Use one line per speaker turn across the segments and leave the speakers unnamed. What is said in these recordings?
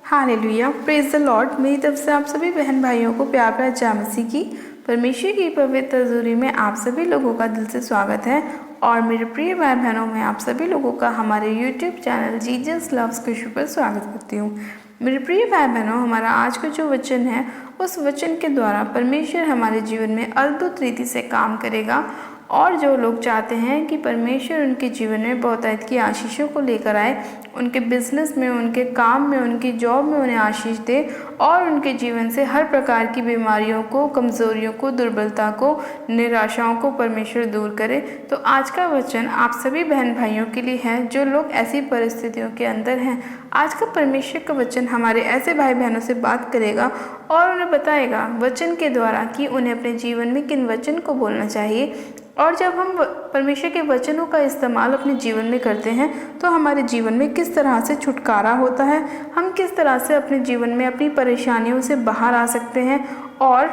Hallelujah, praise the Lord. मेरी तरफ से आप सभी बहन भाइयों को प्यार भरा जय मसीह की परमेश्वर की पवित्र हजूरी में आप सभी लोगों का दिल से स्वागत है। और मेरे प्रिय भाई बहनों में आप सभी लोगों का हमारे YouTube channel Jesus loves Krishna पर स्वागत करती हूँ। मेरे प्रिय भाई बहनों, हमारा आज का जो वचन है उस वचन के द्वारा परमेश्वर हमारे जीवन में अद्भुत रीति से काम करेगा। और जो लोग चाहते हैं कि परमेश्वर उनके जीवन में बहुतायत की आशीषों को लेकर आए, उनके बिजनेस में, उनके काम में, उनकी जॉब में उन्हें आशीष दे और उनके जीवन से हर प्रकार की बीमारियों को, कमज़ोरियों को, दुर्बलता को, निराशाओं को परमेश्वर दूर करे। तो आज का वचन आप सभी बहन भाइयों के लिए है जो लोग ऐसी परिस्थितियों के अंदर हैं। आज का परमेश्वर का वचन हमारे ऐसे भाई बहनों से बात करेगा और उन्हें बताएगा वचन के द्वारा कि उन्हें अपने जीवन में किन वचन को बोलना चाहिए। और जब हम परमेश्वर के वचनों का इस्तेमाल अपने जीवन में करते हैं तो हमारे जीवन में किस तरह से छुटकारा होता है, हम किस तरह से अपने जीवन में अपनी परेशानियों से बाहर आ सकते हैं और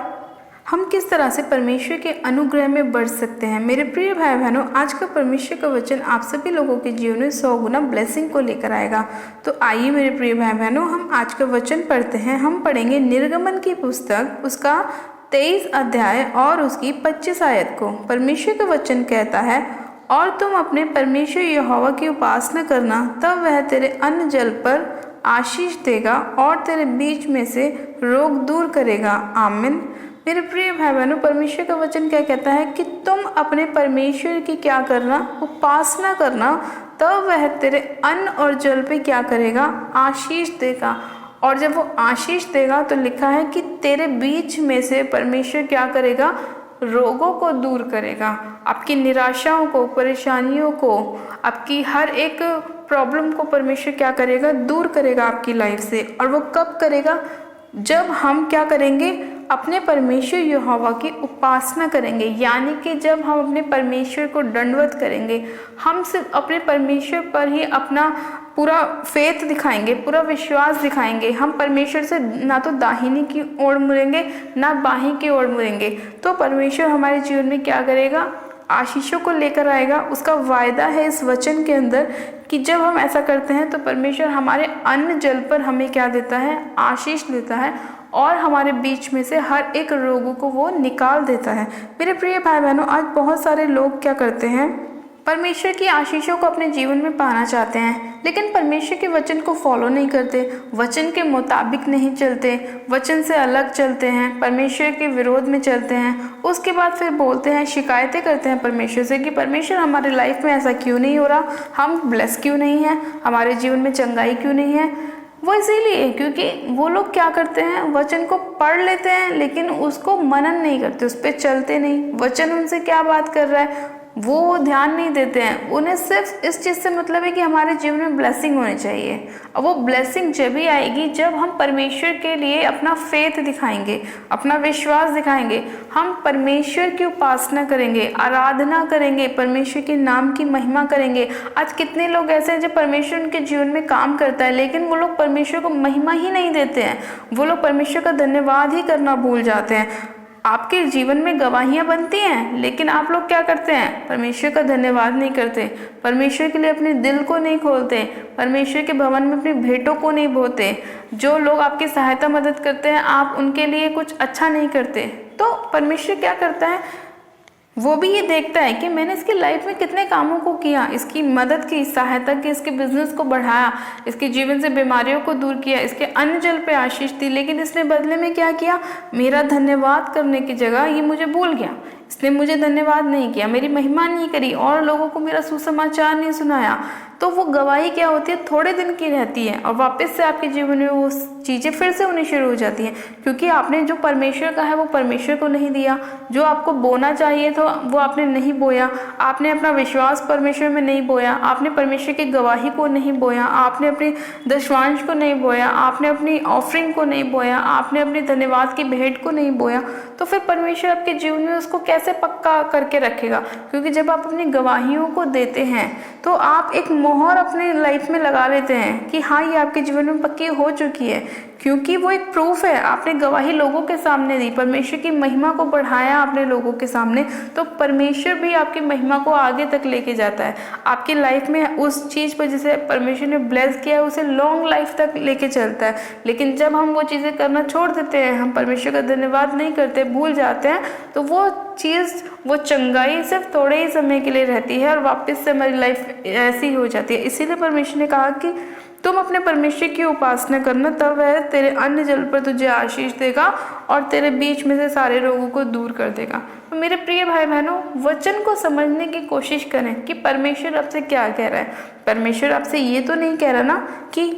हम किस तरह से परमेश्वर के अनुग्रह में बढ़ सकते हैं। मेरे प्रिय भाई बहनों, आज का परमेश्वर का वचन आप सभी लोगों के जीवन में 100 गुना ब्लेसिंग को लेकर आएगा। तो आइए मेरे प्रिय भाई बहनों, हम आज का वचन पढ़ते हैं। हम पढ़ेंगे निर्गमन की पुस्तक, उसका 23 अध्याय और उसकी 25 आयत को। परमेश्वर का वचन कहता है, और तुम अपने परमेश्वर यहोवा की उपासना करना, तब वह तेरे अन्न जल पर आशीष देगा और तेरे बीच में से रोग दूर करेगा। आमीन। मेरे प्रिय भाई बहनों, परमेश्वर का वचन क्या कहता है कि तुम अपने परमेश्वर की क्या करना, उपासना करना, तब वह तेरे अन्न और जल पे क्या करेगा, आशीष देगा। और जब वो आशीष देगा तो लिखा है कि तेरे बीच में से परमेश्वर क्या करेगा, रोगों को दूर करेगा। आपकी निराशाओं को, परेशानियों को, आपकी हर एक प्रॉब्लम को परमेश्वर क्या करेगा, दूर करेगा आपकी लाइफ से। और वो कब करेगा, जब हम क्या करेंगे, अपने परमेश्वर यहोवा की उपासना करेंगे। यानी कि जब हम अपने परमेश्वर को दंडवत करेंगे, हम सिर्फ अपने परमेश्वर पर ही अपना पूरा फेथ दिखाएंगे, पूरा विश्वास दिखाएंगे। हम परमेश्वर से ना तो दाहिनी की ओर मुड़ेंगे ना बाहीं की ओर मुड़ेंगे। तो परमेश्वर हमारे जीवन में क्या करेगा, आशीषों को लेकर आएगा। उसका वायदा है इस वचन के अंदर कि जब हम ऐसा करते हैं तो परमेश्वर हमारे अन्न जल पर हमें क्या देता है, आशीष देता है और हमारे बीच में से हर एक रोगों को वो निकाल देता है। मेरे प्रिय भाई बहनों, आज बहुत सारे लोग क्या करते हैं, परमेश्वर की आशीषों को अपने जीवन में पाना चाहते हैं, लेकिन परमेश्वर के वचन को फॉलो नहीं करते, वचन के मुताबिक नहीं चलते, वचन से अलग चलते हैं, परमेश्वर के विरोध में चलते हैं। उसके बाद फिर बोलते हैं, शिकायतें करते हैं परमेश्वर से कि परमेश्वर हमारे लाइफ में ऐसा क्यों नहीं हो रहा, हम ब्लेस क्यों नहीं हैं, हमारे जीवन में चंगाई क्यों नहीं है। वो इसीलिए क्योंकि वो लोग क्या करते हैं, वचन को पढ़ लेते हैं लेकिन उसको मनन नहीं करते, उस पर चलते नहीं। वचन उनसे क्या बात कर रहा है वो ध्यान नहीं देते हैं। उन्हें सिर्फ इस चीज़ से मतलब है कि हमारे जीवन में ब्लेसिंग होनी चाहिए। और वो ब्लेसिंग जब ही आएगी जब हम परमेश्वर के लिए अपना फेथ दिखाएंगे, अपना विश्वास दिखाएंगे, हम परमेश्वर की उपासना करेंगे, आराधना करेंगे, परमेश्वर के नाम की महिमा करेंगे। आज कितने लोग ऐसे हैं जो परमेश्वर उनके जीवन में काम करता है लेकिन वो लोग परमेश्वर को महिमा ही नहीं देते हैं, वो लोग परमेश्वर का धन्यवाद ही करना भूल जाते हैं। आपके जीवन में गवाहियाँ बनती हैं लेकिन आप लोग क्या करते हैं, परमेश्वर का धन्यवाद नहीं करते, परमेश्वर के लिए अपने दिल को नहीं खोलते, परमेश्वर के भवन में अपनी भेंटों को नहीं बोते। जो लोग आपकी सहायता मदद करते हैं आप उनके लिए कुछ अच्छा नहीं करते। तो परमेश्वर क्या करता है, वो भी ये देखता है कि मैंने इसकी लाइफ में कितने कामों को किया, इसकी मदद की, सहायता की, इसके बिजनेस को बढ़ाया, इसके जीवन से बीमारियों को दूर किया, इसके अन्न जल पे आशीष दी, लेकिन इसने बदले में क्या किया, मेरा धन्यवाद करने की जगह ये मुझे भूल गया, इसने मुझे धन्यवाद नहीं किया, मेरी महिमा नहीं करी और लोगों को मेरा सुसमाचार नहीं सुनाया। तो वो गवाही क्या होती है, थोड़े दिन की रहती है और वापस से आपके जीवन में वो चीज़ें फिर से होनी शुरू हो जाती हैं, क्योंकि आपने जो परमेश्वर का है वो परमेश्वर को नहीं दिया। जो आपको बोना चाहिए था वो आपने नहीं बोया, आपने अपना विश्वास परमेश्वर में नहीं बोया, आपने परमेश्वर की गवाही को नहीं बोया, आपने अपने दशवांश को नहीं बोया, आपने अपनी ऑफरिंग को नहीं बोया, आपने अपने धन्यवाद की भेंट को नहीं बोया। तो फिर परमेश्वर आपके जीवन में उसको कैसे पक्का करके रखेगा, क्योंकि जब आप अपनी गवाहियों को देते हैं तो आप एक मोहर अपने लाइफ में लगा लेते हैं कि हाँ ये आपके जीवन में पक्की हो चुकी है। क्योंकि वो एक प्रूफ है। आपने गवाही लोगों के सामने दी, परमेश्वर की महिमा को बढ़ाया आपने लोगों के सामने, तो परमेश्वर भी आपकी महिमा को आगे तक लेके जाता है। आपकी लाइफ में उस चीज़ पर जिसे परमेश्वर ने ब्लेस किया है उसे लॉन्ग लाइफ तक लेके चलता है। लेकिन जब हम वो चीज़ें करना छोड़ देते हैं, हम परमेश्वर का धन्यवाद नहीं करते, भूल जाते हैं, तो वो चीज़, वो चंगाई सिर्फ थोड़े ही समय के लिए रहती है और वापस से हमारी लाइफ ऐसी हो जाती है। इसीलिए परमेश्वर ने कहा कि तुम अपने परमेश्वर की उपासना करना, तब वह तेरे अन्न जल पर तुझे आशीष देगा और तेरे बीच में से सारे रोगों को दूर कर देगा। तो मेरे प्रिय भाई बहनों, वचन को समझने की कोशिश करें कि परमेश्वर आपसे क्या कह रहा है। परमेश्वर आपसे ये तो नहीं कह रहा ना कि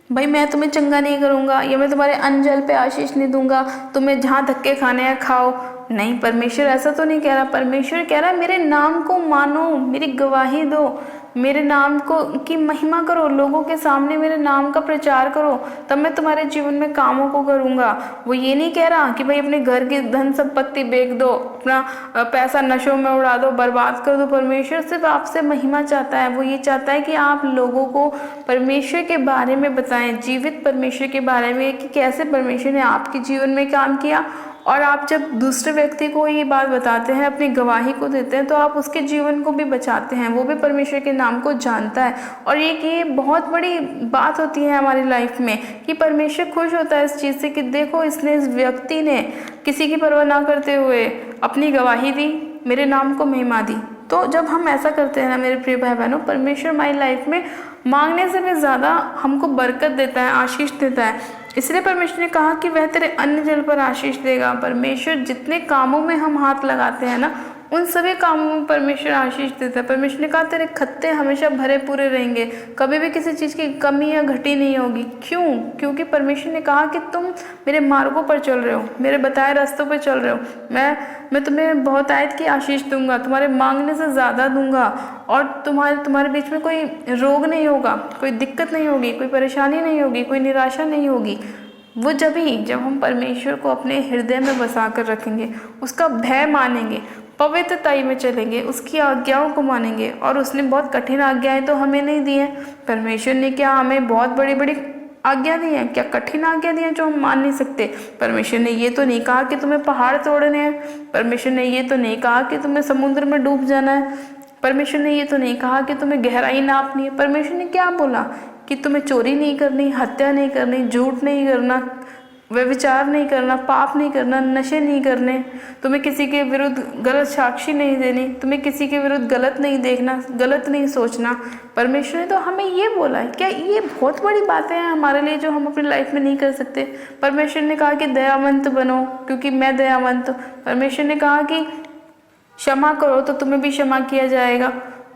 भाई मैं तुम्हें चंगा नहीं करूँगा या मैं तुम्हारे अन्न जल पे आशीष नहीं दूंगा, तुम्हें जहाँ धक्के खाने हैं खाओ। नहीं, परमेश्वर ऐसा तो नहीं कह रहा। परमेश्वर कह रहा है मेरे नाम को मानो, मेरी गवाही दो, मेरे नाम को की महिमा करो, लोगों के सामने मेरे नाम का प्रचार करो, तब मैं तुम्हारे जीवन में कामों को करूँगा। वो ये नहीं कह रहा कि भाई अपने घर की धन संपत्ति बेच दो, अपना पैसा नशों में उड़ा दो, बर्बाद कर दो। परमेश्वर सिर्फ आपसे महिमा चाहता है। वो ये चाहता है कि आप लोगों को परमेश्वर के बारे में बताएं, जीवित परमेश्वर के बारे में, कि कैसे परमेश्वर ने आपके जीवन में काम किया। और आप जब दूसरे व्यक्ति को ये बात बताते हैं, अपनी गवाही को देते हैं, तो आप उसके जीवन को भी बचाते हैं। वो भी परमेश्वर के नाम को जानता है। और ये बहुत बड़ी बात होती है हमारी लाइफ में कि परमेश्वर खुश होता है इस चीज़ से कि देखो, इसने, इस व्यक्ति ने किसी की परवाह ना करते हुए अपनी गवाही दी, मेरे नाम को महिमा दी। तो जब हम ऐसा करते हैं ना मेरे प्रिय भाई बहनों, परमेश्वर हमारी लाइफ में मांगने से भी ज़्यादा हमको बरकत देता है, आशीष देता है। इसलिए परमेश्वर ने कहा कि वह तेरे अन्न जल पर आशीष देगा। परमेश्वर जितने कामों में हम हाथ लगाते हैं ना, उन सभी कामों में परमेश्वर आशीष देता है। परमेश्वर ने कहा तेरे खत्ते हमेशा भरे पूरे रहेंगे, कभी भी किसी चीज़ की कमी या घटी नहीं होगी। क्यों? क्योंकि परमेश्वर ने कहा कि तुम मेरे मार्गों पर चल रहे हो, मेरे बताए रास्तों पर चल रहे हो। मैं तुम्हें बहुत आयत की आशीष दूंगा, तुम्हारे मांगने से ज़्यादा दूंगा, और तुम्हारे बीच में कोई रोग नहीं होगा, कोई दिक्कत नहीं होगी, कोई परेशानी नहीं होगी, कोई निराशा नहीं होगी। वो जब हम परमेश्वर को अपने हृदय में बसा कर रखेंगे, उसका भय मानेंगे, पवित्रताई में चलेंगे, उसकी आज्ञाओं को मानेंगे। और उसने बहुत कठिन आज्ञाएं तो हमें नहीं दी हैं। परमेश्वर ने क्या हमें बहुत बड़ी बड़ी आज्ञा दी है? क्या कठिन आज्ञा दी है जो हम मान नहीं सकते? परमेश्वर ने ये तो नहीं कहा कि तुम्हें पहाड़ तोड़ने हैं। परमेश्वर ने ये तो नहीं कहा कि तुम्हें समुद्र में डूब जाना है। परमेश्वर ने ये तो नहीं कहा कि तुम्हें गहराई नापनी है। परमेश्वर ने क्या बोला कि तुम्हें चोरी नहीं करनी, हत्या नहीं करनी, झूठ नहीं करना, व्यभिचार नहीं करना, पाप नहीं करना, नशे नहीं करने, तुम्हें किसी के विरुद्ध गलत साक्षी नहीं देनी, तुम्हें किसी के विरुद्ध गलत नहीं देखना, गलत नहीं सोचना। परमेश्वर ने तो हमें ये बोला है। क्या ये बहुत बड़ी बातें हैं हमारे लिए जो हम अपनी लाइफ में नहीं कर सकते? परमेश्वर ने कहा कि दयावंत बनो क्योंकि मैं दयावंत हूँ। परमेश्वर ने कहा कि क्षमा करो तो तुम्हें भी क्षमा किया जाएगा,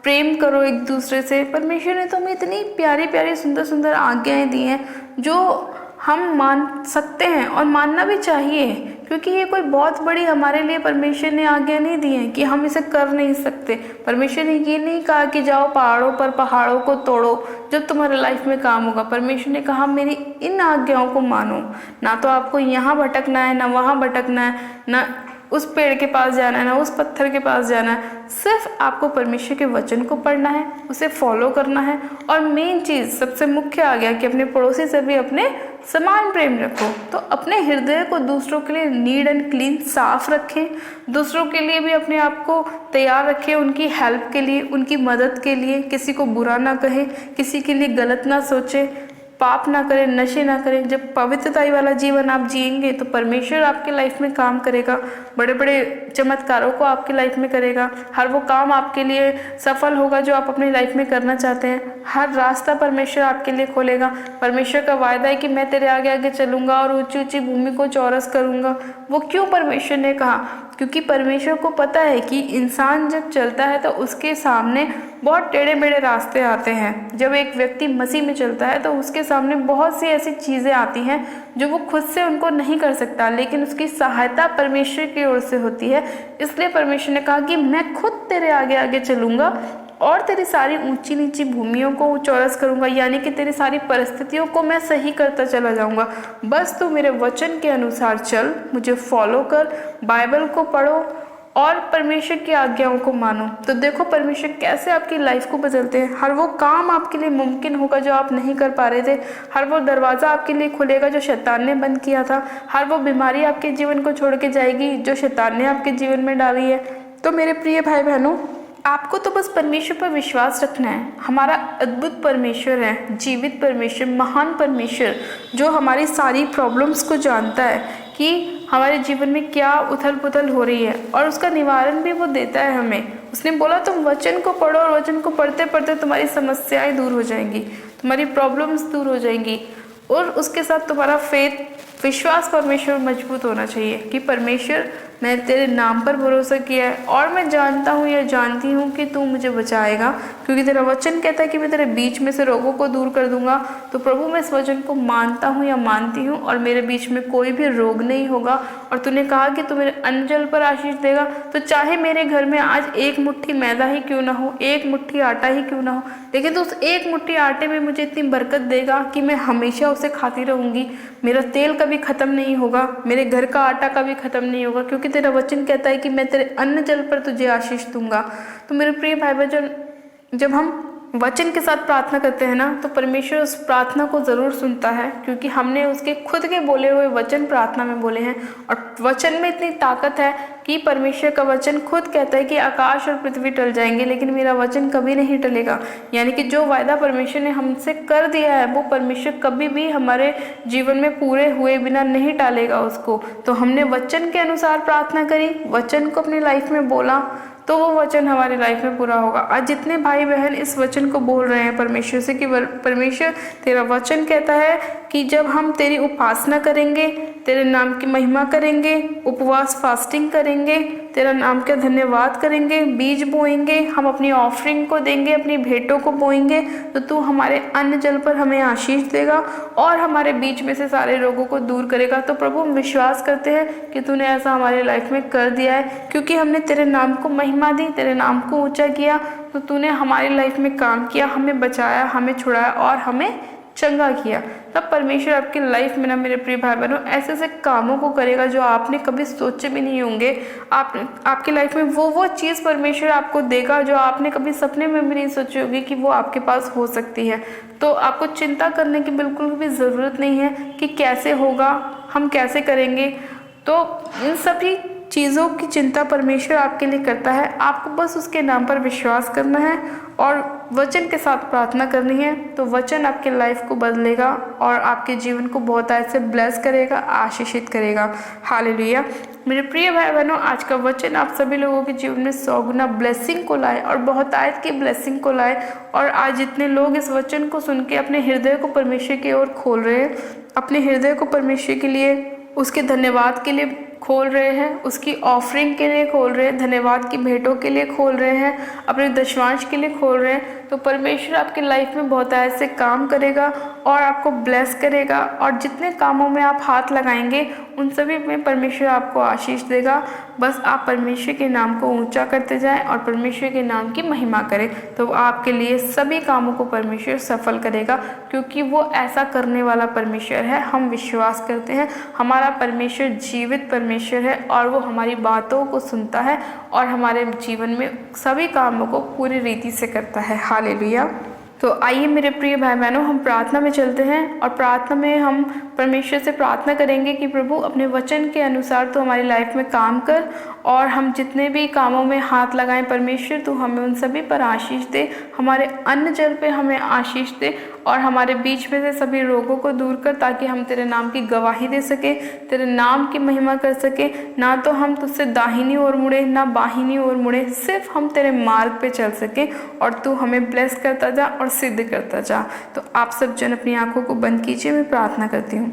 प्रेम करो एक दूसरे से। परमेश्वर ने तो हमें इतनी प्यारी प्यारी सुंदर सुंदर आज्ञाएं दी हैं जो हम मान सकते हैं और मानना भी चाहिए, क्योंकि ये कोई बहुत बड़ी हमारे लिए परमेश्वर ने आज्ञा नहीं दी है कि हम इसे कर नहीं सकते। परमेश्वर ने ये नहीं कहा कि जाओ पहाड़ों को तोड़ो जब तुम्हारे लाइफ में काम होगा। परमेश्वर ने कहा मेरी इन आज्ञाओं को मानो। ना तो आपको यहाँ भटकना है, ना वहाँ भटकना है, ना उस पेड़ के पास जाना है, ना उस पत्थर के पास जाना है। सिर्फ आपको परमेश्वर के वचन को पढ़ना है, उसे फॉलो करना है। और मेन चीज़, सबसे मुख्य आ गया कि अपने पड़ोसी से भी अपने समान प्रेम रखो। तो अपने हृदय को दूसरों के लिए नीट एंड क्लीन साफ रखें, दूसरों के लिए भी अपने आप को तैयार रखें, उनकी हेल्प के लिए, उनकी मदद के लिए। किसी को बुरा ना कहें, किसी के लिए गलत ना सोचें, पाप ना करें, नशे ना करें। जब पवित्रताई वाला जीवन आप जिएंगे तो परमेश्वर आपके लाइफ में काम करेगा, बड़े बड़े चमत्कारों को आपकी लाइफ में करेगा। हर वो काम आपके लिए सफल होगा जो आप अपनी लाइफ में करना चाहते हैं। हर रास्ता परमेश्वर आपके लिए खोलेगा। परमेश्वर का वायदा है कि मैं तेरे आगे आगे चलूँगा और ऊंची ऊंची भूमि को चौरस करूँगा। वो क्यों परमेश्वर ने कहा? क्योंकि परमेश्वर को पता है कि इंसान जब चलता है तो उसके सामने बहुत टेढ़े मेढ़े रास्ते आते हैं। जब एक व्यक्ति मसीह में चलता है तो उसके सामने बहुत सी ऐसी चीज़ें आती हैं जो वो खुद से उनको नहीं कर सकता, लेकिन उसकी सहायता परमेश्वर की ओर से होती है। इसलिए परमेश्वर ने कहा कि मैं खुद तेरे आगे आगे चलूँगा और तेरी सारी ऊंची नीची भूमियों को चौरस करूँगा, यानी कि तेरी सारी परिस्थितियों को मैं सही करता चला जाऊँगा। बस तू मेरे वचन के अनुसार चल, मुझे फॉलो कर, बाइबल को पढ़ो और परमेश्वर की आज्ञाओं को मानो। तो देखो परमेश्वर कैसे आपकी लाइफ को बदलते हैं। हर वो काम आपके लिए मुमकिन होगा जो आप नहीं कर पा रहे थे। हर वो दरवाज़ा आपके लिए खुलेगा जो शैतान ने बंद किया था। हर वो बीमारी आपके जीवन को छोड़ के जाएगी जो शैतान ने आपके जीवन में डाली है। तो मेरे प्रिय भाई बहनों, आपको तो बस परमेश्वर पर विश्वास रखना है। हमारा अद्भुत परमेश्वर है, जीवित परमेश्वर, महान परमेश्वर, जो हमारी सारी प्रॉब्लम्स को जानता है कि हमारे जीवन में क्या उथल पुथल हो रही है, और उसका निवारण भी वो देता है हमें। उसने बोला तुम वचन को पढ़ो और वचन को पढ़ते पढ़ते तुम्हारी समस्याएं दूर हो जाएंगी, तुम्हारी प्रॉब्लम्स दूर हो जाएंगी, और उसके साथ तुम्हारा विश्वास परमेश्वर मजबूत होना चाहिए कि परमेश्वर मैं तेरे नाम पर भरोसा किया है और मैं जानता हूँ या जानती हूँ कि तू मुझे बचाएगा, क्योंकि तेरा वचन कहता है कि मैं तेरे बीच में से रोगों को दूर कर दूंगा। तो प्रभु मैं इस वचन को मानता हूँ या मानती हूँ और मेरे बीच में कोई भी रोग नहीं होगा। और तूने कहा कि तू मेरे अन्न जल पर आशीष देगा, तो चाहे मेरे घर में आज एक मुट्ठी मैदा ही क्यों ना हो, एक मुट्ठी आटा ही क्यों ना हो, लेकिन तो उस एक मुट्ठी आटे में मुझे इतनी बरकत देगा कि मैं हमेशा उसे खाती रहूँगी। मेरा तेल कभी ख़त्म नहीं होगा, मेरे घर का आटा कभी ख़त्म नहीं होगा, क्योंकि तेरा वचन कहता है कि मैं तेरे अन्न जल पर तुझे आशीष दूंगा। तो मेरे प्रिय भाई बहन, जब हम वचन के साथ प्रार्थना करते हैं ना, तो परमेश्वर उस प्रार्थना को ज़रूर सुनता है, क्योंकि हमने उसके खुद के बोले हुए वचन प्रार्थना में बोले हैं। और वचन में इतनी ताकत है कि परमेश्वर का वचन खुद कहता है कि आकाश और पृथ्वी टल जाएंगे लेकिन मेरा वचन कभी नहीं टलेगा। यानी कि जो वायदा परमेश्वर ने हमसे कर दिया है वो परमेश्वर कभी भी हमारे जीवन में पूरे हुए बिना नहीं टालेगा उसको। तो हमने वचन के अनुसार प्रार्थना करी, वचन को अपनी लाइफ में बोला, तो वो वचन हमारी लाइफ में पूरा होगा। आज जितने भाई बहन इस वचन को बोल रहे हैं परमेश्वर से कि परमेश्वर तेरा वचन कहता है कि जब हम तेरी उपासना करेंगे, तेरे नाम की महिमा करेंगे, उपवास फास्टिंग करेंगे, तेरा नाम का धन्यवाद करेंगे, बीज बोएंगे, हम अपनी ऑफरिंग को देंगे, अपनी भेंटों को बोएंगे, तो तू हमारे अन्न जल पर हमें आशीष देगा और हमारे बीच में से सारे रोगों को दूर करेगा। तो प्रभु हम विश्वास करते हैं कि तूने ऐसा हमारी लाइफ में कर दिया है, क्योंकि हमने तेरे नाम को महिमा दी, तेरे नाम को ऊंचा किया, तो तूने हमारी लाइफ में काम किया, हमें बचाया, हमें छुड़ाया और हमें चंगा किया। तब परमेश्वर आपकी लाइफ में ना मेरे प्रिय भाई बहनों ऐसे ऐसे कामों को करेगा जो आपने कभी सोचे भी नहीं होंगे। आपकी लाइफ में वो चीज़ परमेश्वर आपको देगा जो आपने कभी सपने में भी नहीं सोची होगी कि वो आपके पास हो सकती है। तो आपको चिंता करने की बिल्कुल भी ज़रूरत नहीं है कि कैसे होगा, हम कैसे करेंगे। तो इन सभी चीज़ों की चिंता परमेश्वर आपके लिए करता है। आपको बस उसके नाम पर विश्वास करना है और वचन के साथ प्रार्थना करनी है, तो वचन आपके लाइफ को बदलेगा और आपके जीवन को बहुत ऐसे ब्लेस करेगा, आशीषित करेगा। हालेलुया। मेरे प्रिय भाई बहनों, आज का वचन आप सभी लोगों के जीवन में 100 गुना ब्लेसिंग को लाए और बहुतायत की ब्लेसिंग को लाए। और आज जितने लोग इस वचन को सुन के अपने हृदय को परमेश्वर की ओर खोल रहे हैं, अपने हृदय को परमेश्वर के लिए, उसके धन्यवाद के लिए खोल रहे हैं, उसकी ऑफरिंग के लिए खोल रहे हैं, धन्यवाद की भेंटों के लिए खोल रहे हैं, अपने दशमांश के लिए खोल रहे हैं, तो परमेश्वर आपकी लाइफ में बहुत ऐसे काम करेगा और आपको ब्लेस करेगा। और जितने कामों में आप हाथ लगाएंगे उन सभी में परमेश्वर आपको आशीष देगा। बस आप परमेश्वर के नाम को ऊंचा करते जाएं और परमेश्वर के नाम की महिमा करें, तो आपके लिए सभी कामों को परमेश्वर सफल करेगा, क्योंकि वो ऐसा करने वाला परमेश्वर है। हम विश्वास करते हैं हमारा परमेश्वर जीवित परमेश्वर है और वो हमारी बातों को सुनता है और हमारे जीवन में सभी कामों को पूरी रीति से करता है। हालेलुया। तो आइए मेरे प्रिय भाई बहनों, हम प्रार्थना में चलते हैं और प्रार्थना में हम परमेश्वर से प्रार्थना करेंगे कि प्रभु अपने वचन के अनुसार तो हमारी लाइफ में काम कर और हम जितने भी कामों में हाथ लगाएं परमेश्वर तो हमें उन सभी पर आशीष दे, हमारे अन्न जल पे हमें आशीष दे और हमारे बीच में से सभी रोगों को दूर कर, ताकि हम तेरे नाम की गवाही दे सके, तेरे नाम की महिमा कर सके। ना तो हम तुझसे दाहिनी ओर मुड़े ना बाहिनी ओर मुड़े, सिर्फ हम तेरे मार्ग पे चल सके और तू हमें ब्लेस करता जा और सिद्ध करता जा। तो आप सब जन अपनी आंखों को बंद कीजिए, मैं प्रार्थना करती हूँ।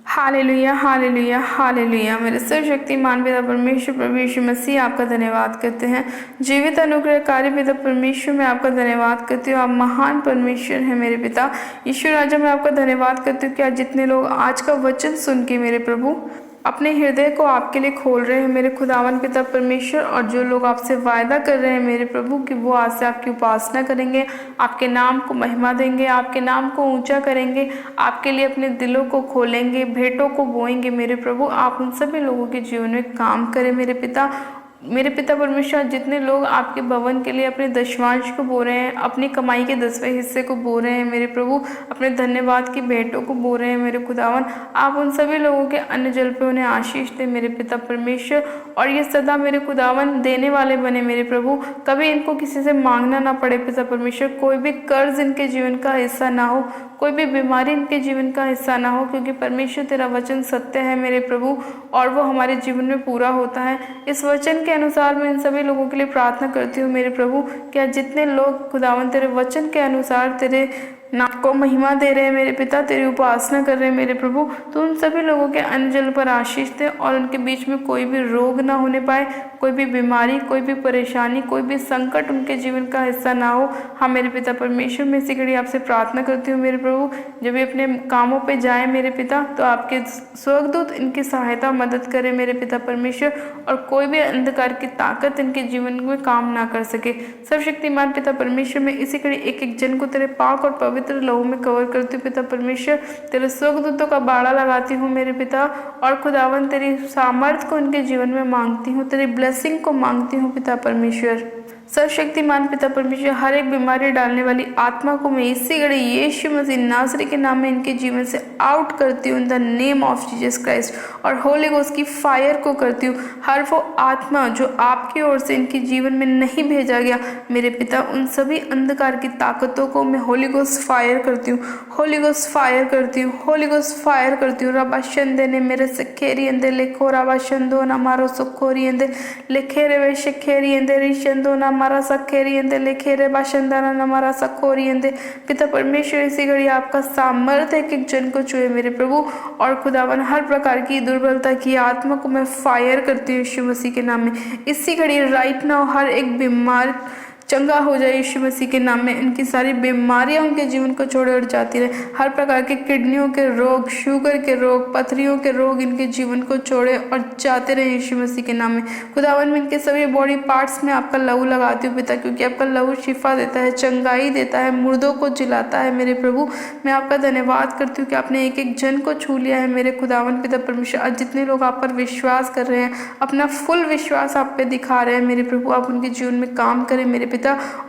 Hallelujah hallelujah hallelujah. मेरे सर्वशक्तिमान पिता परमेश्वर प्रभु यीशु मसीह आपका धन्यवाद करते हैं। जीवित अनुग्रहकारी पिता परमेश्वर मैं आपका धन्यवाद करती हूँ। आप महान परमेश्वर हैं मेरे पिता ईश्वर राजा। मैं आपका धन्यवाद करती हूँ कि आज जितने लोग आज का वचन सुन के मेरे प्रभु अपने हृदय को आपके लिए खोल रहे हैं मेरे खुदावन पिता परमेश्वर, और जो लोग आपसे वायदा कर रहे हैं मेरे प्रभु कि वो आज से आपकी उपासना करेंगे, आपके नाम को महिमा देंगे, आपके नाम को ऊंचा करेंगे, आपके लिए अपने दिलों को खोलेंगे, भेंटों को बोएंगे मेरे प्रभु, आप उन सभी लोगों के जीवन में काम करें मेरे पिता। मेरे पिता परमेश्वर, जितने लोग आपके भवन के लिए अपने दशमांश को बो रहे हैं, अपनी कमाई के 10वें हिस्से को बो रहे हैं मेरे प्रभु, अपने धन्यवाद की भेंटों को बो रहे हैं मेरे खुदावन, आप उन सभी लोगों के अन्न जल पे उन्हें आशीष दे मेरे पिता परमेश्वर। और ये सदा मेरे खुदावन देने वाले बने मेरे प्रभु, कभी इनको किसी से मांगना ना पड़े पिता परमेश्वर, कोई भी कर्ज इनके जीवन का हिस्सा ना हो, कोई भी बीमारी इनके जीवन का हिस्सा ना हो, क्योंकि परमेश्वर तेरा वचन सत्य है मेरे प्रभु और वो हमारे जीवन में पूरा होता है। इस वचन के अनुसार मैं इन सभी लोगों के लिए प्रार्थना करती हूँ मेरे प्रभु, क्या जितने लोग खुदावन तेरे वचन के अनुसार तेरे नाम को महिमा दे रहे हैं मेरे पिता, तेरी उपासना कर रहे हैं मेरे प्रभु, तो उन सभी लोगों के अन्न जल पर आशीष दे और उनके बीच में कोई भी रोग ना होने पाए, कोई भी बीमारी, कोई भी परेशानी, कोई भी संकट उनके जीवन का हिस्सा ना हो। हाँ मेरे पिता परमेश्वर, मैं इसी घड़ी आपसे प्रार्थना करती हूँ मेरे प्रभु, जब ये अपने कामों पे जाए मेरे पिता, तो आपके स्वर्गदूत इनकी सहायता मदद करे मेरे पिता परमेश्वर, और कोई भी अंधकार की ताकत इनके जीवन में काम ना कर सके। सर्वशक्तिमान पिता परमेश्वर, मैं इसी घड़ी एक एक जन को तेरे पाक और पवित्र लहू में कवर करती हूँ पिता परमेश्वर, तेरे स्वर्गदूतों का बाड़ा लगाती हूँ मेरे पिता, और खुदावन तेरी सामर्थ को उनके जीवन में मांगती हूँ, तेरी ब्लेसिंग को मांगती हूँ पिता परमेश्वर। सर्वशक्तिमान पिता परमेश्वर, हर एक बीमारी डालने वाली आत्मा को मैं इसी घड़ी यीशु मसीह नासरी के नाम में इनके जीवन से आउट करती हूँ in the name of Jesus Christ, और होली गोस्ट की फायर को करती हूँ। हर वो आत्मा जो आपकी ओर से इनके जीवन में नहीं भेजा गया मेरे पिता, उन सभी अंधकार की ताकतों को मैं होली गोस्ट फायर करती हूँ, होली गोस्ट फायर करती हूँ, होली गोस्ट फायर करती हूँ। रबा शंदे ने मेरे सखेरी अंदे लेखो रबा शंदो ना मारो सुखोरी अंदे लेखेरे वे शखेरी अंदे रिशंदो ना मारा सखेरी अंदे लेखेरे बाशंदाना ना मारा सखोरी अंदे। पिता परमेश्वर, इसी घड़ी आपका सामर्थ्य एक एक जन को छुए मेरे प्रभु, और खुदावन हर प्रकार की दुर्बलता की आत्मा को मैं फायर करती हूँ यीशु मसीह के नाम में। इसी घड़ी राइट नाउ हर एक बीमार चंगा हो जाए यीशु मसीह के नाम में, इनकी सारी बीमारियां उनके जीवन को छोड़े और जाती रहे। हर प्रकार के किडनियों के रोग, शुगर के रोग, पथरियों के रोग इनके जीवन को छोड़े और जाते रहे यीशु मसीह के नाम में। खुदावन में इनके सभी बॉडी पार्ट्स में आपका लहू लगाती हूँ पिता, क्योंकि आपका लहू शिफा देता है, चंगाई देता है, मुर्दों को जिलाता है मेरे प्रभु। मैं आपका धन्यवाद करती हूँ कि आपने एक एक जन को छू लिया है मेरे खुदावन पिता परमेश्वर। आज जितने लोग आप पर विश्वास कर रहे हैं, अपना फुल विश्वास आप पे दिखा रहे हैं मेरे प्रभु, आप उनके जीवन में काम करें मेरे पिता,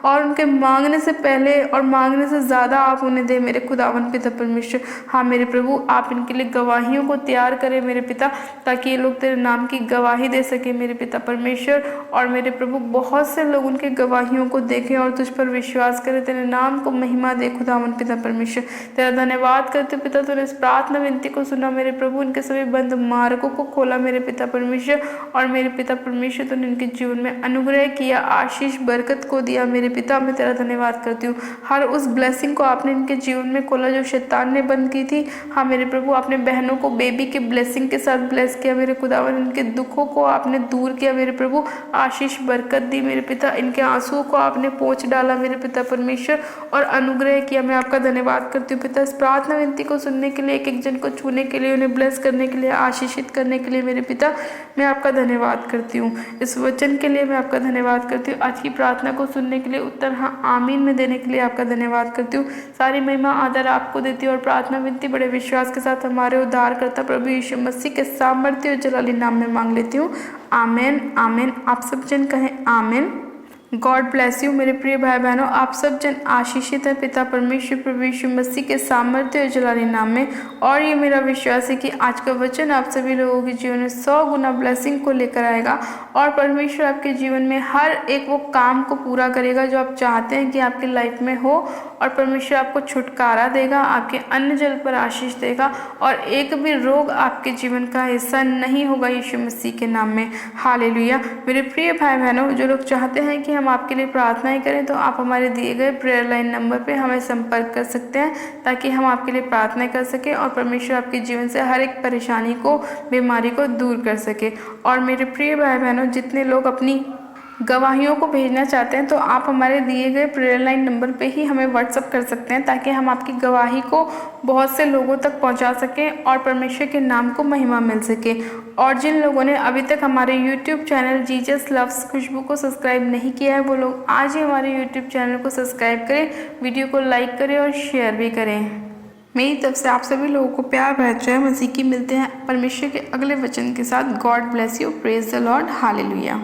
और उनके मांगने से पहले और मांगने से ज़्यादा आप उन्हें दे मेरे खुदावन पिता परमेश्वर। हाँ मेरे प्रभु, आप इनके लिए गवाहियों को तैयार करें मेरे पिता, ताकि ये लोग तेरे नाम की गवाही दे सके मेरे पिता परमेश्वर। और मेरे प्रभु, बहुत से लोग उनके गवाहियों को देखें और तुझ पर विश्वास करें, तेरे नाम को महिमा दे खुदावन पिता परमेश्वर। तेरा धन्यवाद करते पिता, तूने इस प्रार्थना विनती को सुना मेरे प्रभु, इनके सभी बंद मार्गों को खोला मेरे पिता परमेश्वर। और मेरे पिता परमेश्वर, तूने इनके जीवन में अनुग्रह किया, आशीष बरकत को दिया मेरे पिता। मैं तेरा धन्यवाद करती हूँ, हर उस ब्लेसिंग को आपने इनके जीवन में खोला जो शैतान ने बंद की थी। हाँ मेरे प्रभु, आपने बहनों को बेबी के ब्लेसिंग के साथ ब्लेस किया मेरे खुदावन, इनके दुखों को आपने दूर किया मेरे प्रभु, आशीष बरकत दी मेरे पिता, इनके आंसुओं को आपने पोंछ डाला मेरे पिता परमेश्वर और अनुग्रह किया। मैं आपका धन्यवाद करती हूँ पिता, इस प्रार्थना विनती को सुनने के लिए, एक एक जन को छूने के लिए, उन्हें ब्लेस करने के लिए, आशीषित करने के लिए मेरे पिता मैं आपका धन्यवाद करती हूँ। इस वचन के लिए मैं आपका धन्यवाद करती हूँ, आज की प्रार्थना को सुनने के लिए, उत्तर हाँ आमीन में देने के लिए आपका धन्यवाद करती हूँ। सारी महिमा आदर आपको देती हूँ और प्रार्थना विनती बड़े विश्वास के साथ हमारे उद्धारकर्ता प्रभु यीशु मसीह के सामर्थ्य और जलाली नाम में मांग लेती हूँ, आमीन आमीन। आप सब जन कहें आमीन। गॉड ब्लेस यू मेरे प्रिय भाई बहनों, आप सब जन आशीषित हैं पिता परमेश्वर प्रभु यीशु मसीह के सामर्थ्य और जलाली नाम में। और ये मेरा विश्वास है कि आज का वचन आप सभी लोगों के जीवन में 100 गुना ब्लेसिंग को लेकर आएगा और परमेश्वर आपके जीवन में हर एक वो काम को पूरा करेगा जो आप चाहते हैं कि आपकी लाइफ में हो, और परमेश्वर आपको छुटकारा देगा, आपके अन्न जल पर आशीष देगा और एक भी रोग आपके जीवन का हिस्सा नहीं होगा यीशु मसीह के नाम में। हालेलुया। मेरे प्रिय भाई बहनों, जो लोग चाहते हैं कि हम आपके लिए प्रार्थनाएं करें तो आप हमारे दिए गए प्रेयर लाइन नंबर पे हमें संपर्क कर सकते हैं, ताकि हम आपके लिए प्रार्थना कर सकें और परमेश्वर आपके जीवन से हर एक परेशानी को, बीमारी को दूर कर सके। और मेरे प्रिय भाई बहनों, जितने लोग अपनी गवाहियों को भेजना चाहते हैं तो आप हमारे दिए गए प्रेयर लाइन नंबर पे ही हमें व्हाट्सअप कर सकते हैं, ताकि हम आपकी गवाही को बहुत से लोगों तक पहुंचा सकें और परमेश्वर के नाम को महिमा मिल सके। और जिन लोगों ने अभी तक हमारे यूट्यूब चैनल जीसस लव्स खुशबू को सब्सक्राइब नहीं किया है, वो लोग आज ही हमारे यूट्यूब चैनल को सब्सक्राइब करें, वीडियो को लाइक करें और शेयर भी करें। मेरी तरफ से आप सभी लोगों को प्यार भरा जय मसीह की। मिलते हैं परमेश्वर के अगले वचन के साथ। God bless you, praise the Lord, hallelujah.